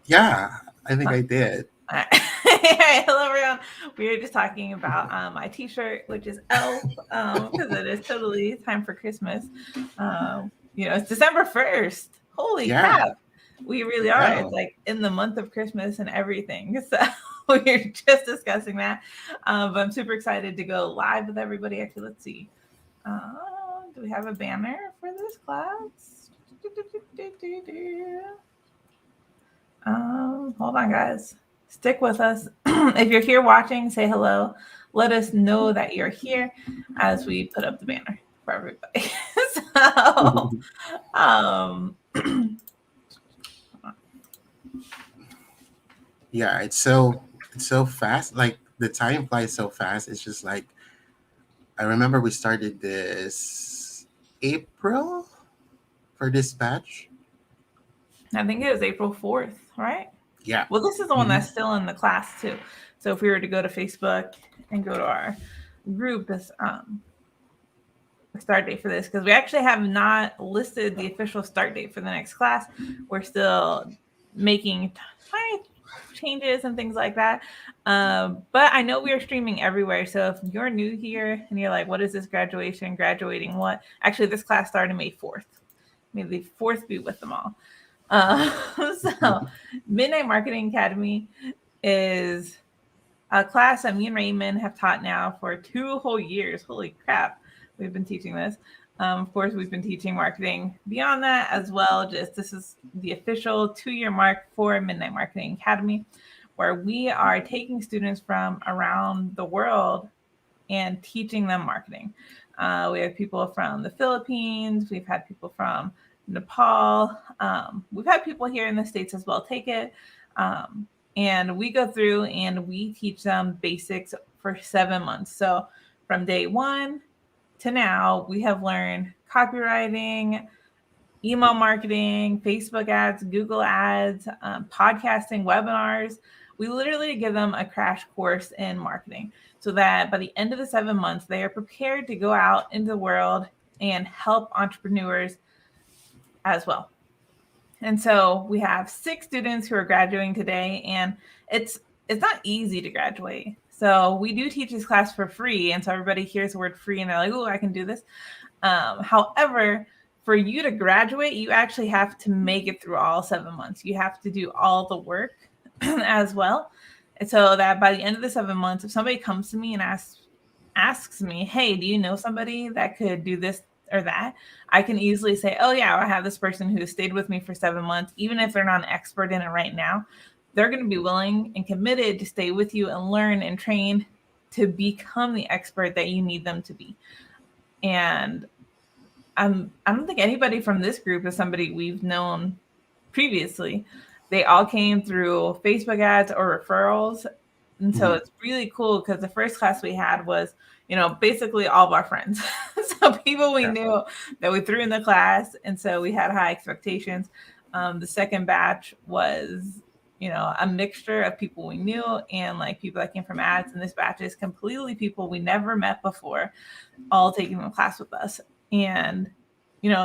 Yeah, I think I did. All right. Hello, everyone. We were just talking about my T-shirt, which is Elf, because it is totally time for Christmas. It's December 1st. Holy Yeah, crap! We really are. yeah. It's like in the month of Christmas and everything. So we were just discussing that. But I'm super excited to go live with everybody. Actually, let's see. Do we have a banner for this class? Hold on, guys. Stick with us. If you're here watching, say hello. Let us know that you're here as we put up the banner for everybody. so, um, Yeah, it's so fast. Like the time flies so fast. It's just like I remember we started this April for this batch. I think it was April 4th, right? Yeah. Well, this is the one Hmm. that's still in the class too. So if we were to go to Facebook and go to our group, this start date for this, because we actually have not listed the official start date for the next class. We're still making tiny changes and things like that. But I know we are streaming everywhere. So if you're new here and you're like, what is this graduation? Graduating what? Actually, this class started May 4th. May the 4th be with them all. Uh, so, Midnight Marketing Academy is a class that me and Raymond have taught now for 2 whole years. Holy crap, we've been teaching this. Of course, we've been teaching marketing beyond that as well. Just this is the official 2-year mark for Midnight Marketing Academy, where we are taking students from around the world and teaching them marketing. We have people from the Philippines, we've had people from Nepal, we've had people here in the States as well take it. And we go through and we teach them basics for 7 months. So from day one to now, we have learned copywriting, email marketing, Facebook ads, Google ads, podcasting, webinars. We literally give them a crash course in marketing so that by the end of the 7 months, they are prepared to go out into the world and help entrepreneurs as well. And so we have 6 students who are graduating today, and it's not easy to graduate. So we do teach this class for free, and so everybody hears the word free and they're like, "Oh, I can do this." However, for you to graduate, you actually have to make it through all 7 months. You have to do all the work as well. And so that by the end of the 7 months, if somebody comes to me and asks me, "Hey, do you know somebody that could do this or that?" I can easily say, "Oh yeah, I have this person who stayed with me for 7 months." Even if they're not an expert in it right now, they're going to be willing and committed to stay with you and learn and train to become the expert that you need them to be. And I don't think anybody from this group is somebody we've known previously. They all came through Facebook ads or referrals. And so Hmm. it's really cool because the first class we had was, basically all of our friends. So people we Yeah. knew that we threw in the class. And so we had high expectations. The second batch was, a mixture of people we knew and like people that came from ads. And this batch is completely people we never met before, all taking the class with us. And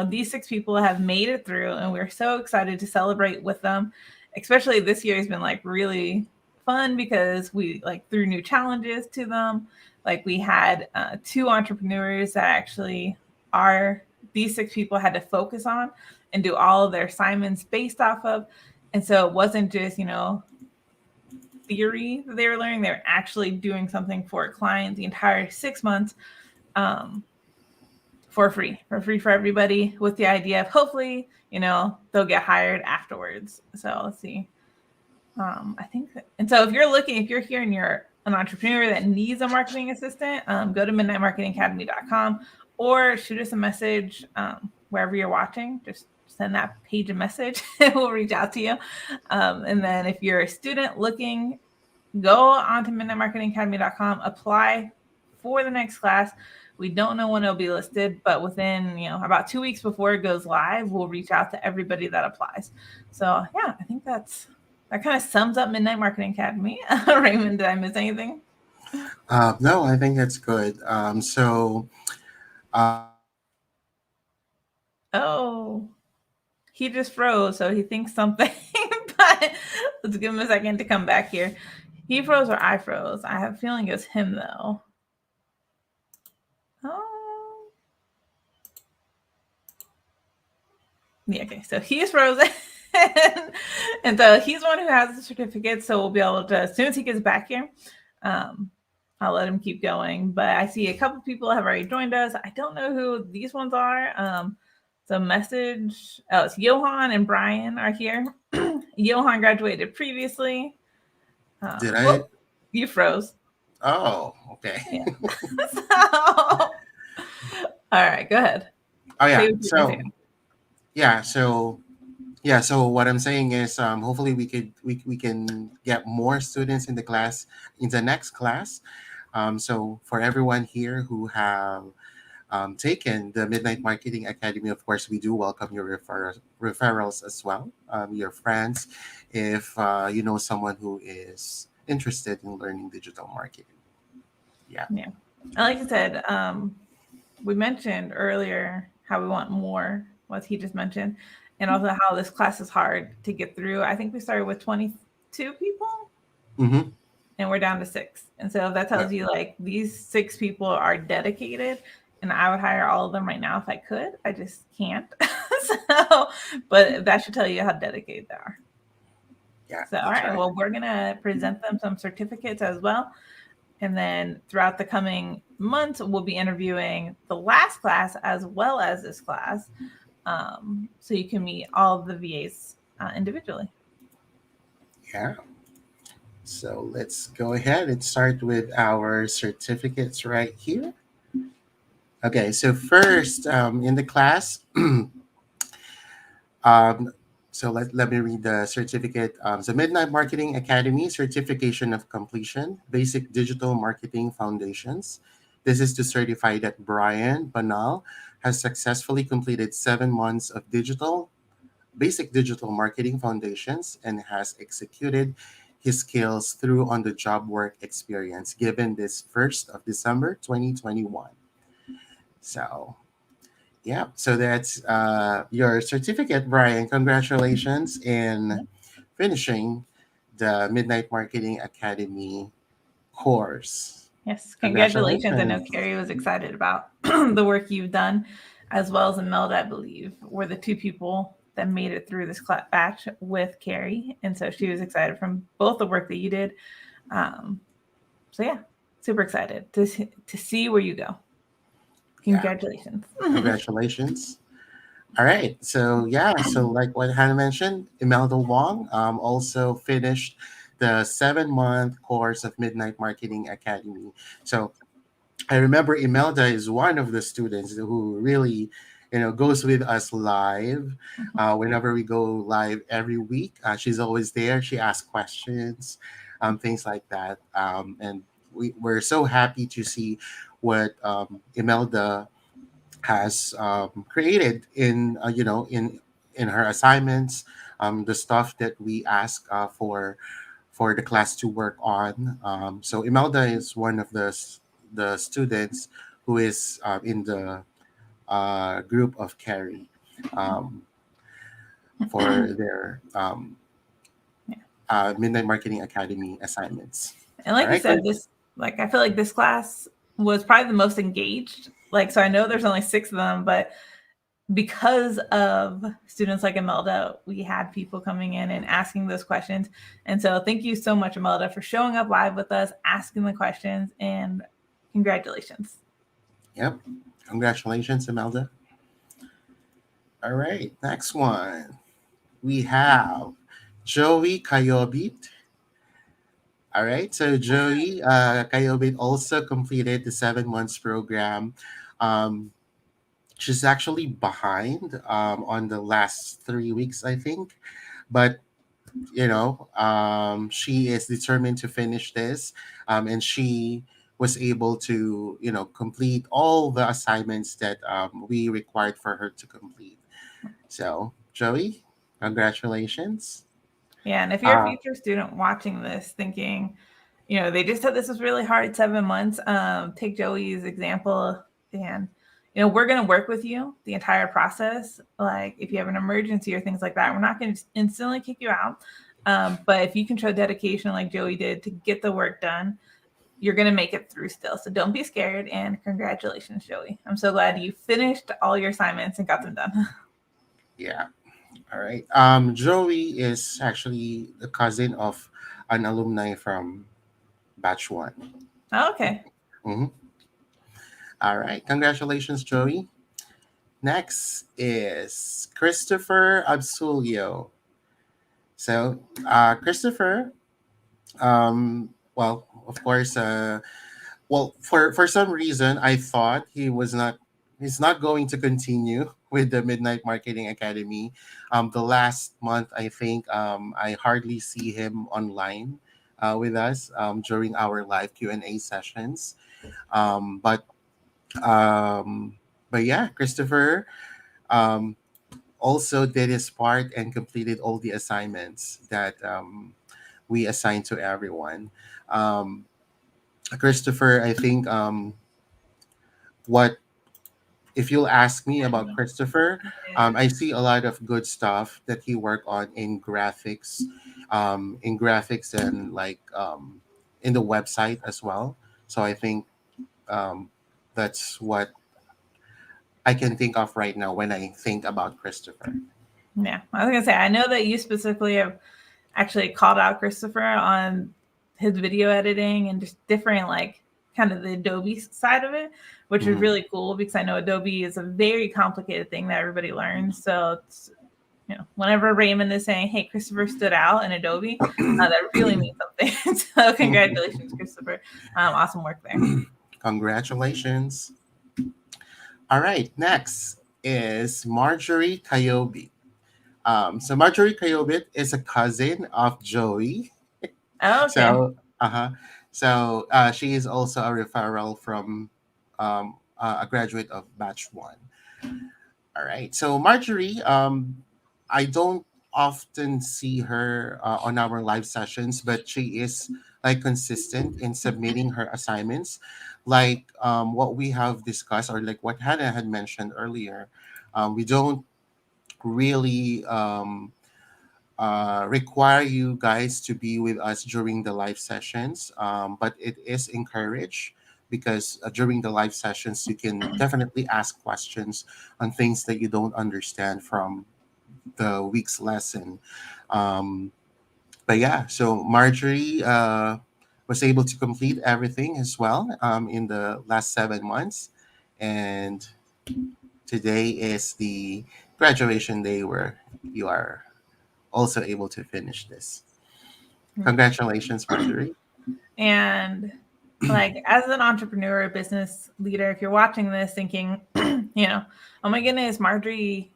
these 6 people have made it through, and we're so excited to celebrate with them. Especially this year has been like really fun because we like threw new challenges to them. Like we had 2 entrepreneurs that actually are these 6 people had to focus on and do all of their assignments based off of. And so it wasn't just theory that they were learning; they were actually doing something for a client the entire 6 months. Um, for free for everybody, with the idea of hopefully they'll get hired afterwards. So let's see. I think and so if you're here and you're an entrepreneur that needs a marketing assistant, go to midnightmarketingacademy.com or shoot us a message wherever you're watching. Just send that page a message and we'll reach out to you. And then if you're a student looking, go on to midnightmarketingacademy.com, apply for the next class. We don't know when it'll be listed, but within about 2 weeks before it goes live, we'll reach out to everybody that applies. So yeah, I think that kind of sums up Midnight Marketing Academy. Raymond, did I miss anything? No, I think that's good. Oh, he just froze, so he thinks something. But Let's give him a second to come back here. He froze or I froze. I have a feeling it was him though. Oh. Yeah, okay. So he's frozen. And so he's one who has the certificate. So we'll be able to, as soon as he gets back here, um, I'll let him keep going. But I see a couple people have already joined us. I don't know who these ones are. So message, oh, it's Johan and Brian are here. Johan graduated previously. Did I? Well, you froze. Oh, okay. Yeah. So, all right, go ahead. Oh yeah. Say what you're gonna say. Yeah. So yeah. So what I'm saying is, hopefully we can get more students in the class in the next class. So for everyone here who have taken the Midnight Marketing Academy, of course, we do welcome your referrals as well. Your friends, if you know someone who is interested in learning digital marketing. Yeah. Yeah. Like I said, we mentioned earlier how we want more, what he just mentioned, and also how this class is hard to get through. I think we started with 22 people Mm-hmm. and we're down to 6. And so that Yeah. tells you like these 6 people are dedicated, and I would hire all of them right now if I could. I just can't. So, but that should tell you how dedicated they are. Yeah. So, all That's right. right. Well, we're going to present them some certificates as well. And then throughout the coming months, we'll be interviewing the last class as well as this class. So you can meet all of the VAs individually. Yeah. So let's go ahead and start with our certificates right here. Okay, so first in the class, um, so let me read the certificate. The Midnight Marketing Academy Certification of Completion, Basic Digital Marketing Foundations. This is to certify that Brian Banal has successfully completed 7 months of basic digital marketing foundations and has executed his skills through on the job work experience given this 1st of December 2021. So yeah, so that's your certificate, Brian. Congratulations in finishing the Midnight Marketing Academy course. Yes, congratulations. I know Congratulations. Carrie was excited about the work you've done, as well as Imelda, I believe, were the 2 people that made it through this batch with Carrie. And so she was excited from both the work that you did. Um, so, yeah, super excited to see where you go. Yeah, Congratulations. congratulations. All right. So yeah, so like what Hannah mentioned, Imelda Wong also finished the 7 month course of Midnight Marketing Academy. So I remember Imelda is one of the students who really, goes with us live. Whenever we go live every week, she's always there. She asks questions, things like that. And we're so happy to see what Imelda has created in in her assignments, the stuff that we ask for the class to work on. So Imelda is one of the students who is in the group of Carrie um, for their Midnight Marketing Academy assignments. And All like you right, said, this, like, I feel like this class was probably the most engaged. Like, so I know there's only 6 of them, but because of students like Imelda, we had people coming in and asking those questions. And so thank you so much, Imelda, for showing up live with us, asking the questions, and congratulations. Yep. Congratulations, Imelda. All right, next one. We have Joey Kayobit. All right, so Joey Kayobit also completed the 7 months program. Um, she's actually behind on the last 3 weeks, I think, but she is determined to finish this, and she was able to complete all the assignments that we required for her to complete. So, Joey, congratulations. Yeah, and if you're a Uh, future student watching this thinking, they just said this was really hard, 7 months, take Joey's example, and we're going to work with you the entire process. Like if you have an emergency or things like that, we're not going to instantly kick you out. But if you can show dedication like Joey did to get the work done, you're going to make it through still. So don't be scared. And congratulations, Joey. I'm so glad you finished all your assignments and got them done. Yeah. All right. Joey is actually the cousin of an alumni from batch one. Okay. Hmm. All right. Congratulations, Joey. Next is Christopher Absulio. So, Christopher, well, of course, well, for some reason, I thought he's not going to continue with the Midnight Marketing Academy. The last month, I think, I hardly see him online with us during our live Q&A sessions. Um, but um, but yeah, Christopher um, also did his part and completed all the assignments that we assigned to everyone. Um, Christopher, I think what if you'll ask me about Christopher, I see a lot of good stuff that he worked on in graphics and like in the website as well. So I think um, that's what I can think of right now when I think about Christopher. Yeah. I was going to say, I know that you specifically have actually called out Christopher on his video editing and just different, like, kind of the Adobe side of it, which is Mhm. really cool because I know Adobe is a very complicated thing that everybody learns. So it's, whenever Raymond is saying, "Hey, Christopher stood out in Adobe," that really means something. So congratulations, Christopher. Awesome work there. Congratulations. All right, next is Marjorie Kayobit. So Marjorie Kayobit is a cousin of Joey. Oh, okay. So, she is also a referral from a graduate of batch one. All right. So Marjorie, I don't often see her on our live sessions, but she is like consistent in submitting her assignments, like what we have discussed or like what Hannah had mentioned earlier. We don't really require you guys to be with us during the live sessions, but it is encouraged because during the live sessions you can definitely ask questions on things that you don't understand from the week's lesson. Um, but yeah, so Marjorie was able to complete everything as well in the last 7 months, and today is the graduation day where you are also able to finish this. Congratulations, Marjorie. And like as an entrepreneur, business leader, if you're watching this thinking, oh my goodness, Marjorie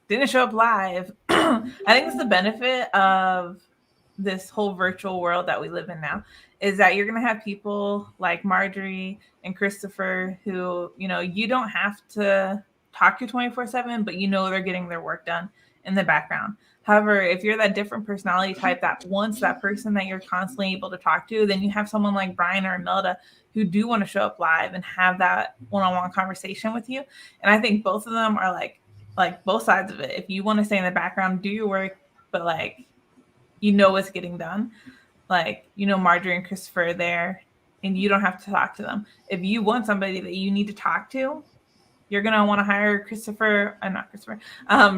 didn't show up live. I think it's the benefit of this whole virtual world that we live in now is that you're going to have people like Marjorie and Christopher who, you don't have to talk to 24/7, but they're getting their work done in the background. However, if you're that different personality type that wants that person that you're constantly able to talk to, then you have someone like Brian or Imelda who do want to show up live and have that one-on-one conversation with you. And I think both of them are like both sides of it. If you want to stay in the background, do your work, but like what's getting done. Like, Marjorie and Christopher are there and you don't have to talk to them. If you want somebody that you need to talk to, you're gonna want to hire not Christopher,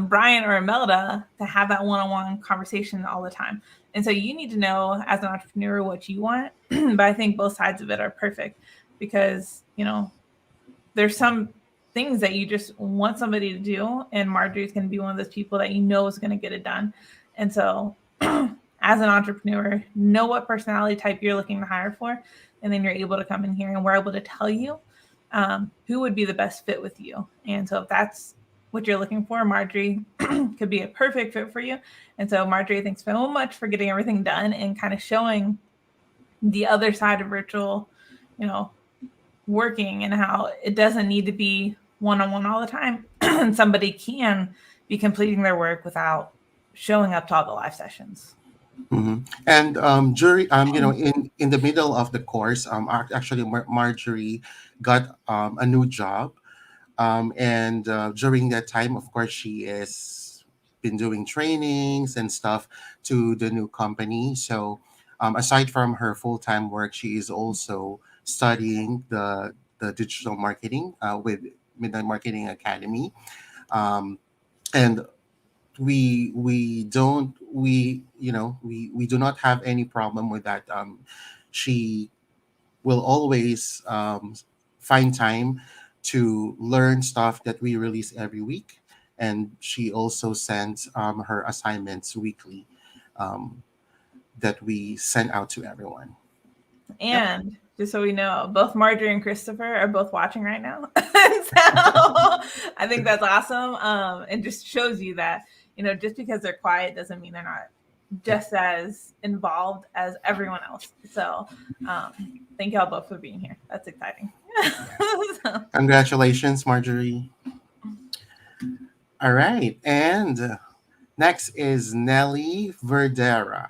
Brian or Imelda to have that one-on-one conversation all the time. And so you need to know as an entrepreneur what you want. But I think both sides of it are perfect because there's some things that you just want somebody to do, and Marjorie's going to be one of those people that is going to get it done. And so, as an entrepreneur, know what personality type you're looking to hire for, and then you're able to come in here and we're able to tell you who would be the best fit with you. And so, if that's what you're looking for, Marjorie could be a perfect fit for you. And so, Marjorie, thanks so much for getting everything done and kind of showing the other side of virtual, you know, working and how it doesn't need to be one-on-one all the time. And somebody can be completing their work without showing up to all the live sessions. Mhm. And during in the middle of the course, actually Marjorie got a new job, and during that time, of course, she is been doing trainings and stuff to the new company. So aside from her full-time work, she is also studying the digital marketing with Midnight Marketing Academy. Um, and we do not have any problem with that. She will always find time to learn stuff that we release every week, and she also sends her assignments weekly, um, that we send out to everyone. Yep. And just so we know, both Marjorie and Christopher are both watching right now. So I think that's awesome. And just shows you that, just because they're quiet doesn't mean they're not Yep. just as involved as everyone else. So thank y'all both for being here. That's exciting. Yes. So, Congratulations, Marjorie. All right, and next is Nelly Verdera.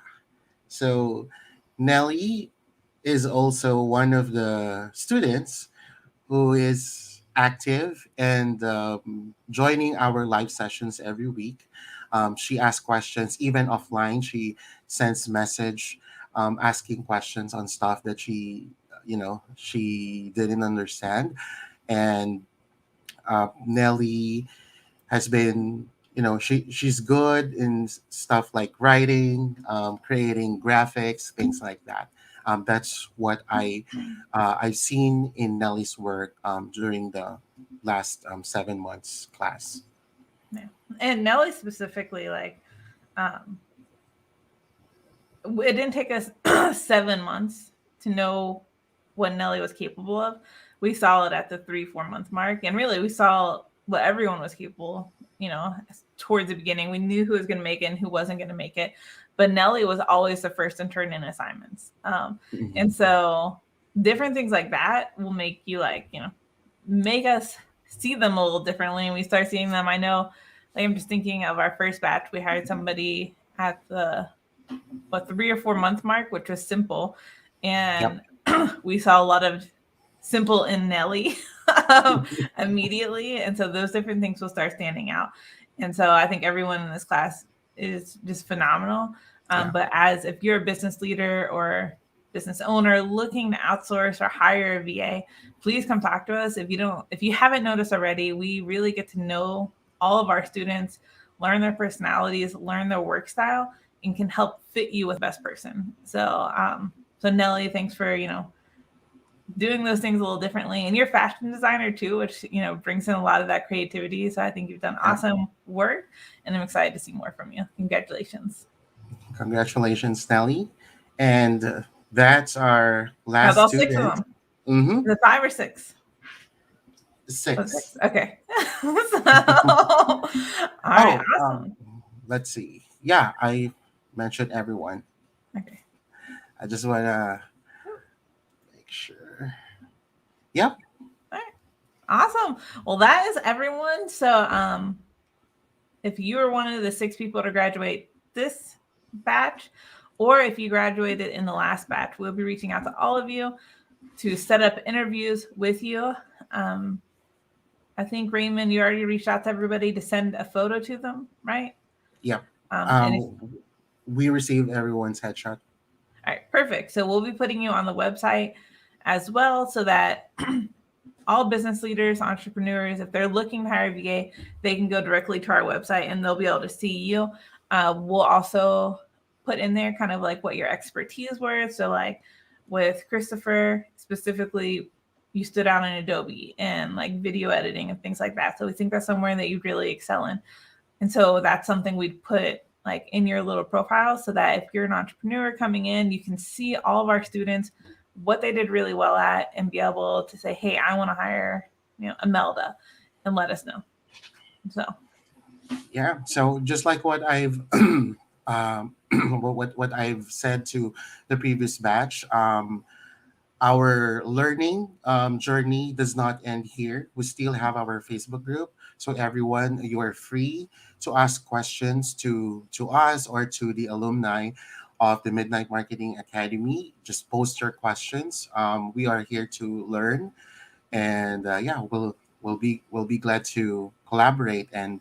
So Nelly is also one of the students who is active and joining our live sessions every week. She asks questions even offline. She sends message asking questions on stuff that she didn't understand. And Nelly has been, she's good in stuff like writing, creating graphics, things like that. That's what I've seen in Nelly's work during the last 7 months class. yeah. And Nelly specifically, like, um, it didn't take us 7 months to know what Nelly was capable of. We saw it at the 3, 4 month mark, and really we saw what everyone was capable. Towards the beginning, we knew who was going to make it and who wasn't going to make it, but Nelly was always the first to turn in assignments. And Mhm. so different things like that will make you make us see them a little differently, and we start seeing them. I know, like I'm just thinking of our first batch. We hired somebody at the 3 or 4 month mark, which was simple. Yep. And we saw a lot of simple in Nelly immediately. And so those different things will start standing out. And so I think everyone in this class is just phenomenal. Yeah. But as if you're a business leader or business owner looking to outsource or hire a VA, please come talk to us. If you haven't noticed already, we really get to know all of our students, learn their personalities, learn their work style, and can help fit you with the best person. So Nelly, thanks for doing those things a little differently, and you're a fashion designer too, which brings in a lot of that creativity. So I think you've done Yep. awesome work, and I'm excited to see more from you. Congratulations. Congratulations, Nelly. And that's our That was last all six of student. them. Mm-hmm. The 5 or 6. Oh, Six. 6. Okay. So, all right, Oh, awesome. let's see. Yeah, I mentioned everyone. Okay. I just want to make sure. Yep. All right. Awesome. Well, that is everyone. So if you are one of the 6 people to graduate this batch, or if you graduated in the last batch, we'll be reaching out to all of you to set up interviews with you. Um, I think Raymond, you already reached out to everybody to send a photo to them, right? Yep. And if We received everyone's headshot. All right, perfect. So we'll be putting you on the website as well, so that all business leaders, entrepreneurs, if they're looking to hire a VA, they can go directly to our website and they'll be able to see you. We'll also put in there kind of like what your expertise were. So, like with Christopher specifically, you stood out in Adobe and like video editing and things like that. So we think that's somewhere that you really excel in. And so that's something we'd put like in your little profile, so that if you're an entrepreneur coming in, you can see all of our students, what they did really well at, and be able to say, hey, I want to hire, Imelda, and let us know. So Yeah. So just like what I've what I've said to the previous batch, our learning journey does not end here. We still have our Facebook group, so everyone, you are free to ask questions to us or to the alumni of the Midnight Marketing Academy. Just post your questions. We are here to learn, and yeah, we'll be glad to collaborate and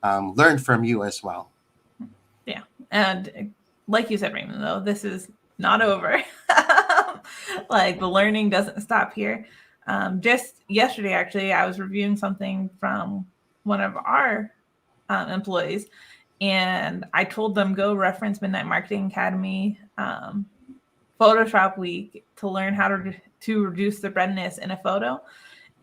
learn from you as well. Yeah. And like you said, Raymond, though, this is not over. Like the learning doesn't stop here. Just yesterday, actually, I was reviewing something from one of our employees, and I told them go reference Midnight Marketing Academy Photoshop week to learn how to reduce the redness in a photo.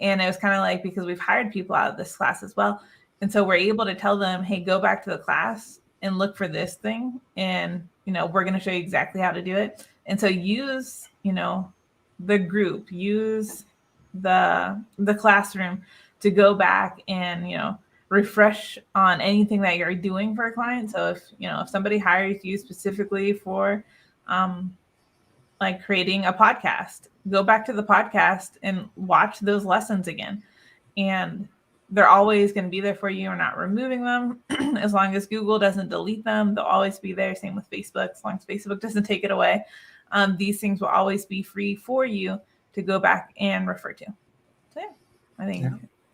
And it was kind of like, because we've hired people out of this class as well, and so we're able to tell them, hey, go back to the class and look for this thing, and we're going to show you exactly how to do it. And so use the group, use the classroom to go back and refresh on anything that you're doing for a client. So if somebody hires you specifically for like creating a podcast, go back to the podcast and watch those lessons again. And they're always going to be there for you. We're not removing them. As long as Google doesn't delete them, they'll always be there. Same with Facebook. As long as Facebook doesn't take it away, these things will always be free for you to go back and refer to. So yeah, I think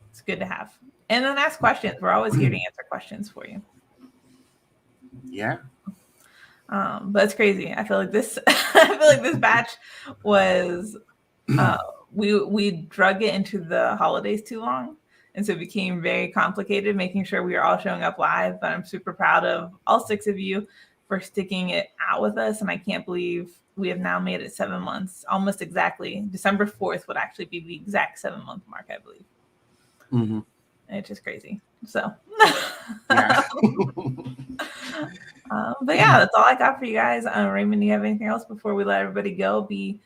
it's good to have. And then ask questions. We're always here to answer questions for you. Yeah. But it's crazy. I feel like this batch was we drug it into the holidays too long. And so it became very complicated, making sure we were all showing up live. But I'm super proud of all 6 of you for sticking it out with us. And I can't believe we have now made it 7 months, almost exactly. December 4th would actually be the exact 7-month mark, I believe. Mm-hmm. It's just crazy. So, yeah. But yeah, that's all I got for you guys. Raymond, do you have anything else before we let everybody go? Be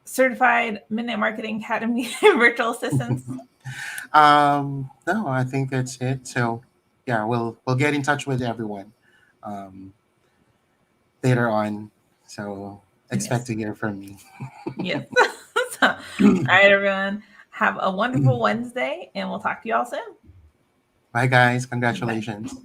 certified Midnight Marketing Academy virtual assistants. No, I think that's it. So yeah, we'll get in touch with everyone later on. So expect to hear from me. Yes. So, all right, everyone. Have a wonderful Wednesday, and we'll talk to you all soon. Bye, guys. Congratulations. Bye.